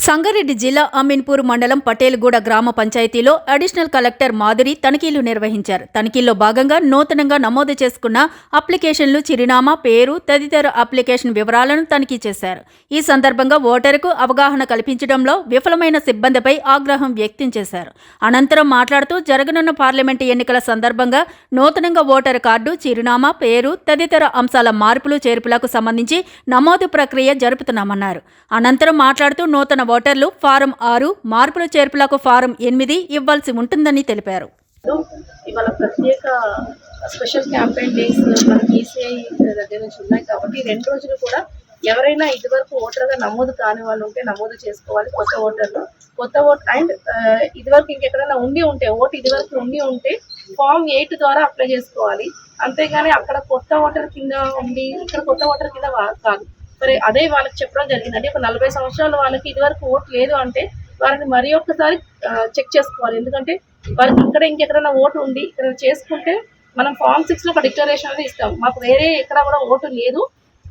సంగారెడ్డి జిల్లా అమీన్పూర్ మండలం పటేల్గూడ గ్రామ పంచాయతీలో అడిషనల్ కలెక్టర్ మాధురి తనిఖీలు నిర్వహించారు. తనిఖీల్లో భాగంగా నూతనంగా నమోదు చేసుకున్న అప్లికేషన్లు, చిరునామా, పేరు తదితర అప్లికేషన్ వివరాలను తనిఖీ చేశారు. ఈ సందర్భంగా ఓటరుకు అవగాహన కల్పించడంలో విఫలమైన సిబ్బందిపై ఆగ్రహం వ్యక్తం చేశారు. అనంతరం మాట్లాడుతూ జరగనున్న పార్లమెంటు ఎన్నికల సందర్భంగా నూతనంగా ఓటరు కార్డు, చిరునామా, పేరు తదితర అంశాల మార్పులు చేర్పులకు సంబంధించి నమోదు ప్రక్రియ జరుపుతున్నామన్నారు. అనంతరం మాట్లాడుతూ నూతన ఓటర్లు ఫారం 6, మార్పుల చేర్పులకు ఫారం 8 ఇవ్వాల్సి ఉంటుందని తెలిపారు. ఇవాళ ప్రత్యేక స్పెషల్ క్యాంపెయిన్ డేస్ మన ఈసీఐ దగ్గర నుంచి ఉన్నాయి కాబట్టి 2 రోజులు కూడా ఎవరైనా ఇదివరకు ఓటర్గా నమోదు కాని వాళ్ళు ఉంటే నమోదు చేసుకోవాలి. కొత్త ఓటర్ అండ్ ఇదివరకు ఇంకెక్కడైనా ఇదివరకు ఉండి ఉంటే ఫామ్ 8 ద్వారా అప్లై చేసుకోవాలి. అంతేగాని అక్కడ కొత్త ఓటర్ కింద ఉండి ఇక్కడ కొత్త ఓటర్ కింద కాదు. మరి అదే వాళ్ళకి చెప్పడం జరిగింది. అంటే ఒక 40 సంవత్సరాల వాళ్ళకి ఇదివరకు ఓటు లేదు అంటే వారిని మరి ఒక్కసారి చెక్ చేసుకోవాలి. ఎందుకంటే వారికి ఇంకెక్కడైనా ఓటు ఉండి ఇక్కడ చేసుకుంటే మనం ఫామ్ 6లో ఒక డిక్లరేషన్ అనేది ఇస్తాం. మాకు వేరే ఎక్కడ కూడా ఓటు లేదు,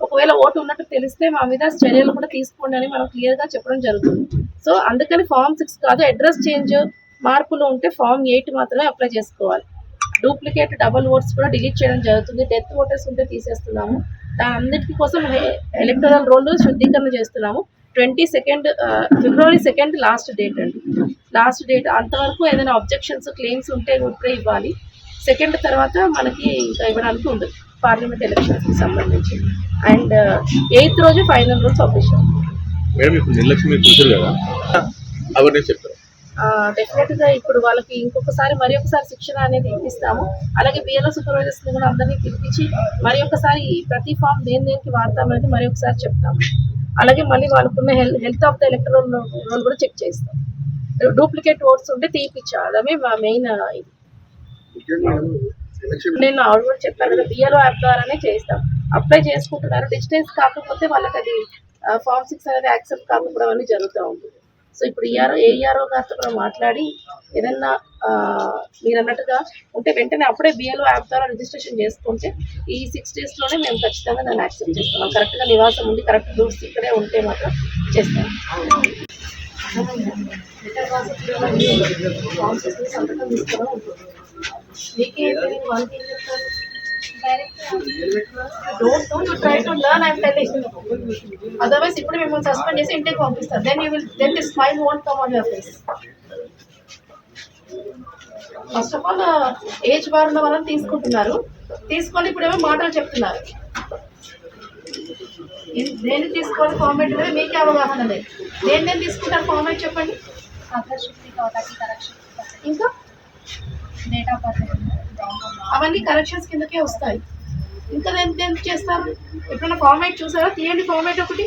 ఒకవేళ ఓటు ఉన్నట్టు తెలిస్తే మా మీద చర్యలు కూడా తీసుకోండి అని మనం క్లియర్గా చెప్పడం జరుగుతుంది. సో అందుకని ఫామ్ 6 కాదు, అడ్రస్ చేంజ్ మార్పులు ఉంటే ఫామ్ 8 మాత్రమే అప్లై చేసుకోవాలి. డూప్లికేట్ డబుల్ ఓట్స్ కూడా డిలీట్ చేయడం జరుగుతుంది. డెత్ ఓటర్స్ ఉంటే తీసేస్తున్నాము. దాని అన్నిటి కోసం ఎలక్టరల్ రోల్ శుద్ధీకరణ చేస్తున్నాము. ఫిబ్రవరి 2 లాస్ట్ డేట్ అంతవరకు ఏదైనా అబ్జెక్షన్స్, క్లెయిమ్స్ ఉంటే ఇప్పుడే ఇవ్వాలి. 2 తర్వాత మనకి ఇంకా ఇవ్వడానికి ఉండదు పార్లమెంట్ ఎలక్షన్స్కి సంబంధించి. అండ్ 8th రోజు ఫైనల్ రూల్ పబ్లిష్ డెఫినెట్గా ఇప్పుడు వాళ్ళకి మరి ఒకసారి శిక్షణ అనేది ఇప్పిస్తాము. అలాగే బిఎల్ఓ సూపర్వైజర్స్ని కూడా అందరినీ పిలిపించి మరి ఒకసారి ప్రతి ఫామ్ దేనికి వాడతామనేది మరి ఒకసారి చెప్తాము. అలాగే మళ్ళీ వాళ్ళకున్న health of the electoral roll కూడా చెక్ చేస్తాం. డూప్లికేట్ ఓట్స్ ఉంటే తీపిచ్చాడమే మా మెయిన్ ఇది. నేను ఆల్రెడీ చెప్పాను కదా, బిఎల్ఓ యాప్ ద్వారానే చేస్తాం. అప్లై చేసుకుంటున్నారు. డిజిటైజ్ కాకపోతే వాళ్ళకి అది ఫామ్ 6 అనేది యాక్సెప్ట్ కాకపోవడం అనేది జరుగుతూ ఉంటుంది. సో ఇప్పుడు ఏఆర్ఓ గారితో కూడా మాట్లాడి ఏదన్నా మీరు అన్నట్టుగా ఉంటే వెంటనే అప్పుడే బిఎల్ఓ యాప్ ద్వారా రిజిస్ట్రేషన్ చేసుకుంటే ఈ 6 daysలోనే మేము ఖచ్చితంగా దాన్ని యాక్సెప్ట్ చేస్తాం. కరెక్ట్గా నివాసం ఉండి కరెక్ట్ రూట్స్ ఇక్కడే ఉంటే మాత్రం చేస్తాం. సంతకం తీసుకోవడం ఉంటుంది. మీకే వాళ్ళకి ఏం చెప్తారు? అదర్వైజ్ ఇప్పుడు మిమ్మల్ని సస్పెండ్ చేసి ఇంటికి పంపిస్తారు. Then this smile won't come on your face. First of all age bar ఉన్న వాళ్ళని తీసుకొని ఇప్పుడేమో మాటలు చెప్తున్నారు. దేన్ని తీసుకోవాలి ఫార్మేట్ అనేది మీకే అవగాహన లేదు. దేన్ని తీసుకుంటారు ఫార్మేట్ చెప్పండి. ఇంకా డేట్ ఆఫ్ బర్త్ అవన్నీ కరెక్షన్స్ కిందకే వస్తాయి. ఇంకా దేనికి చేస్తారు? ఎప్పుడైనా ఫార్మేట్ చూసారా? తీయండి ఫార్మేట్ ఒకటి.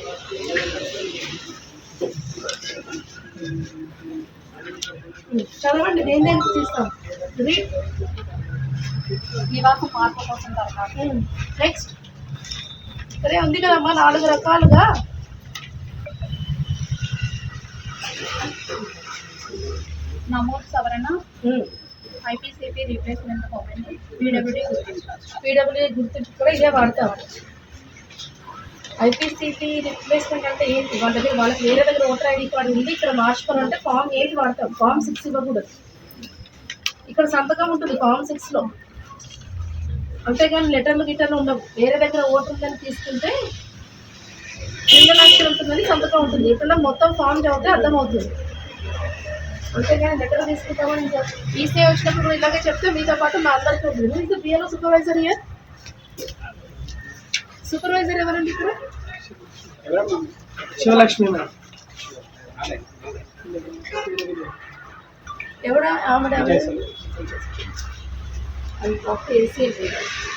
చదవండి, దేనికి తీస్తాం. నివాసం మార్పు కోసం దరఖాస్తు. నెక్స్ట్ ఇక్కడే ఉంది కదమ్మా 4 రకాలుగా. నమోదు సవరణ, ఐపీసీపీ రీప్లేస్మెంట్, పీడబ్ల్యూడీ గుర్తింపు కూడా ఇదే వాడతాం. ఐపీసీపీ రీప్లేస్మెంట్ అంటే ఏంటి? వాళ్ళకి వేరే దగ్గర ఓటర్ ఐడి కార్డు ఉంది, ఇక్కడ మార్చుకోవాలంటే ఫామ్ 8 వాడతాం. ఫామ్ 6 ఇవ్వకూడదు. ఇక్కడ సంతకం ఉంటుంది ఫామ్ 6లో, అంతేగాని గిటర్లు ఉండవు. వేరే దగ్గర ఓటర్ ఉందని తీసుకుంటే ఇంటర్నేషనల్ ఉంటుందని సంతకం ఉంటుంది. ఇక్కడ మొత్తం ఫామ్ చదివితే అర్థమవుతుంది. అంతేగాని లెటర్ తీసుకుంటామని ఇంకా ఈసీఐ వచ్చినప్పుడు కూడా ఇలాగే చెప్తే మీతో పాటు మా అందరికీ ఉంటుంది. ఇంకా బిఎల్ఓ సూపర్వైజర్ సూపర్వైజర్ ఎవరండి ఇక్కడ? శివలక్ష్మి ఎవడా? ఆమె ఏసీ